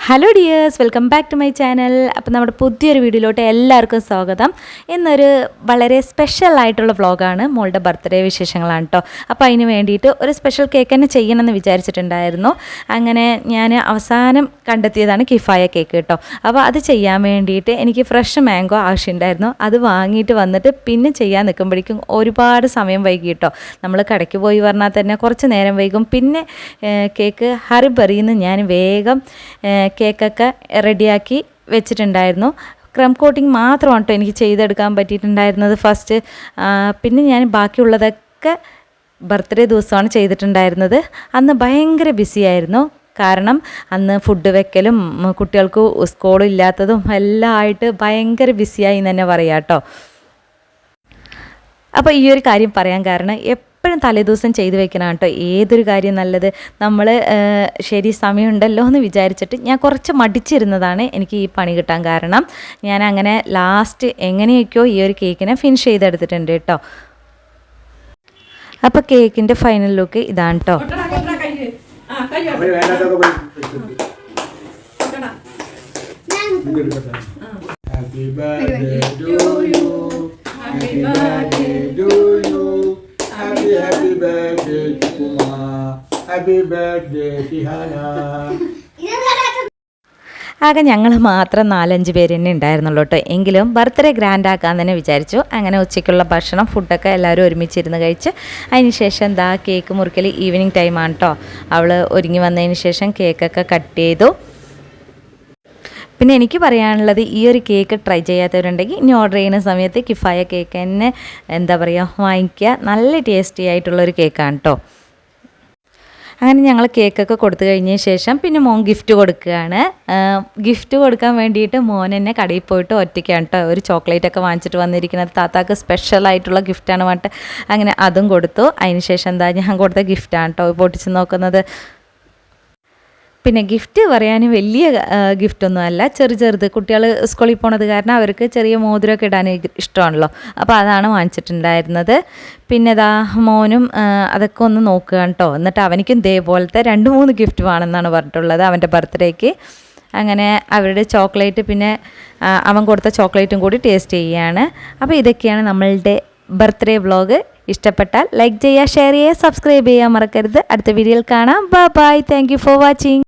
Hello dears, welcome back to my channel. അപ്പോൾ നമ്മുടെ പുതിയൊരു വീഡിയോയിലോട്ട് എല്ലാവർക്കും സ്വാഗതം. ഇന്നൊരു വളരെ സ്പെഷ്യൽ ആയിട്ടുള്ള വ്ളോഗാണ്. മോളുടെ ബർത്ത്ഡേ വിശേഷങ്ങളാണ് കേട്ടോ. അപ്പോൾ അതിന് വേണ്ടിയിട്ട് ഒരു സ്പെഷ്യൽ കേക്ക് തന്നെ ചെയ്യണമെന്ന് വിചാരിച്ചിട്ടുണ്ടായിരുന്നു. അങ്ങനെ ഞാൻ അവസാനം കണ്ടെത്തിയതാണ് കിഫായ കേക്ക് കേട്ടോ. അപ്പോൾ അത് ചെയ്യാൻ വേണ്ടിയിട്ട് എനിക്ക് ഫ്രഷ് മാംഗോ ആവശ്യമുണ്ടായിരുന്നു. അത് വാങ്ങിയിട്ട് വന്നിട്ട് പിന്നെ ചെയ്യാൻ നിൽക്കുമ്പോഴേക്കും ഒരുപാട് സമയം വൈകി കേട്ടോ. നമ്മൾ കടയ്ക്ക് പോയി പറഞ്ഞാൽ തന്നെ കുറച്ച് നേരം വൈകും. പിന്നെ കേക്ക് ഹറിബറിന്ന് ഞാൻ വേഗം കേക്കൊക്കെ റെഡിയാക്കി വെച്ചിട്ടുണ്ടായിരുന്നു. ക്രം കോട്ടിങ് മാത്രമാണ് കേട്ടോ എനിക്ക് ചെയ്തെടുക്കാൻ പറ്റിയിട്ടുണ്ടായിരുന്നത് ഫസ്റ്റ്. പിന്നെ ഞാൻ ബാക്കിയുള്ളതൊക്കെ ബർത്ത്ഡേ ദിവസമാണ് ചെയ്തിട്ടുണ്ടായിരുന്നത്. അന്ന് ഭയങ്കര ബിസിയായിരുന്നു. കാരണം അന്ന് ഫുഡ് വെക്കലും കുട്ടികൾക്ക് സ്കൂളില്ലാത്തതും എല്ലാം ആയിട്ട് ഭയങ്കര ബിസിയായി എന്ന് തന്നെ പറയാം കേട്ടോ. അപ്പോൾ ഈ ഒരു കാര്യം പറയാൻ കാരണം എപ്പോഴും തലേദിവസം ചെയ്ത് വെക്കണം കേട്ടോ ഏതൊരു കാര്യം നല്ലത്. നമ്മൾ ശരി സമയമുണ്ടല്ലോ എന്ന് വിചാരിച്ചിട്ട് ഞാൻ കുറച്ച് മടിച്ചിരുന്നതാണ് എനിക്ക് ഈ പണി കിട്ടാൻ കാരണം. ഞാൻ അങ്ങനെ ലാസ്റ്റ് എങ്ങനെയൊക്കെയോ ഈ ഒരു കേക്കിനെ ഫിനിഷ് ചെയ്തെടുത്തിട്ടുണ്ട് കേട്ടോ. അപ്പോൾ കേക്കിൻ്റെ ഫൈനൽ ലുക്ക് ഇതാണ് കേട്ടോ. Happy birthday to you. Happy birthday to you. Happy birthday to Kumar. Happy birthday Tihana. ആകെ ഞങ്ങൾ മാത്രം 4-5 പേര് തന്നെ ഉണ്ടായിരുന്നുള്ളൂ കേട്ടോ. എങ്കിലും ബർത്ത്ഡേ ഗ്രാൻഡ് ആക്കാൻ തന്നെ വിചാരിച്ചു. അങ്ങനെ ഉച്ചയ്ക്കുള്ള ഭക്ഷണം ഫുഡൊക്കെ എല്ലാവരും ഒരുമിച്ചിരുന്ന് കഴിച്ച് അതിന് ശേഷം എന്താ കേക്ക് മുറിക്കൽ ഈവനിങ് ടൈമാണ് കേട്ടോ. അവൾ ഒരുങ്ങി വന്നതിന് ശേഷം കേക്കൊക്കെ കട്ട് ചെയ്തു. പിന്നെ എനിക്ക് പറയാനുള്ളത് ഈ ഒരു കേക്ക് ട്രൈ ചെയ്യാത്തവരുണ്ടെങ്കിൽ ഇനി ഓർഡർ ചെയ്യുന്ന സമയത്ത് കിഫായ കേക്ക് തന്നെ എന്താ പറയുക വാങ്ങിക്കുക. നല്ല ടേസ്റ്റി ആയിട്ടുള്ളൊരു കേക്കാണ് കേട്ടോ. അങ്ങനെ ഞങ്ങൾ കേക്കൊക്കെ കൊടുത്തു കഴിഞ്ഞ ശേഷം പിന്നെ മോൻ ഗിഫ്റ്റ് കൊടുക്കുകയാണ്. ഗിഫ്റ്റ് കൊടുക്കാൻ വേണ്ടിയിട്ട് മോൻ എന്നെ കടയിൽ പോയിട്ട് ഒറ്റയ്ക്കാണ് കേട്ടോ ഒരു ചോക്ലേറ്റൊക്കെ വാങ്ങിച്ചിട്ട് വന്നിരിക്കുന്നത്. താത്താക്ക് സ്പെഷ്യലായിട്ടുള്ള ഗിഫ്റ്റാണ് പറഞ്ഞിട്ട് അങ്ങനെ അതും കൊടുത്തു. അതിന് ശേഷം എന്താ ഞാൻ കൊടുത്ത ഗിഫ്റ്റാണ് കേട്ടോ പൊട്ടിച്ച് നോക്കുന്നത്. പിന്നെ ഗിഫ്റ്റ് പറയാൻ വലിയ ഗിഫ്റ്റൊന്നും അല്ല, ചെറുത് കുട്ടികൾ സ്കൂളിൽ പോണത് കാരണം അവർക്ക് ചെറിയ മോതിരമൊക്കെ ഇടാൻ ഇഷ്ടമാണല്ലോ. അപ്പോൾ അതാണ് വാങ്ങിച്ചിട്ടുണ്ടായിരുന്നത്. പിന്നെ ഇതാ മോനും അതൊക്കെ ഒന്ന് നോക്കുകയാണ് കേട്ടോ. എന്നിട്ട് അവനിക്കും ഇതേപോലത്തെ 2-3 ഗിഫ്റ്റ് വേണമെന്നാണ് പറഞ്ഞിട്ടുള്ളത് അവൻ്റെ ബർത്ത്ഡേക്ക്. അങ്ങനെ അവരുടെ ചോക്ലേറ്റ് പിന്നെ അവൻ കൊടുത്ത ചോക്ലേറ്റും കൂടി ടേസ്റ്റ് ചെയ്യുകയാണ്. അപ്പോൾ ഇതൊക്കെയാണ് നമ്മളുടെ ബർത്ത്ഡേ വ്ളോഗ്. ഇഷ്ടപ്പെട്ടാൽ ലൈക്ക് ചെയ്യുക, ഷെയർ ചെയ്യുക, സബ്സ്ക്രൈബ് ചെയ്യാൻ മറക്കരുത്. അടുത്ത വീഡിയോയിൽ കാണാം. Bye bye. Thank you for watching.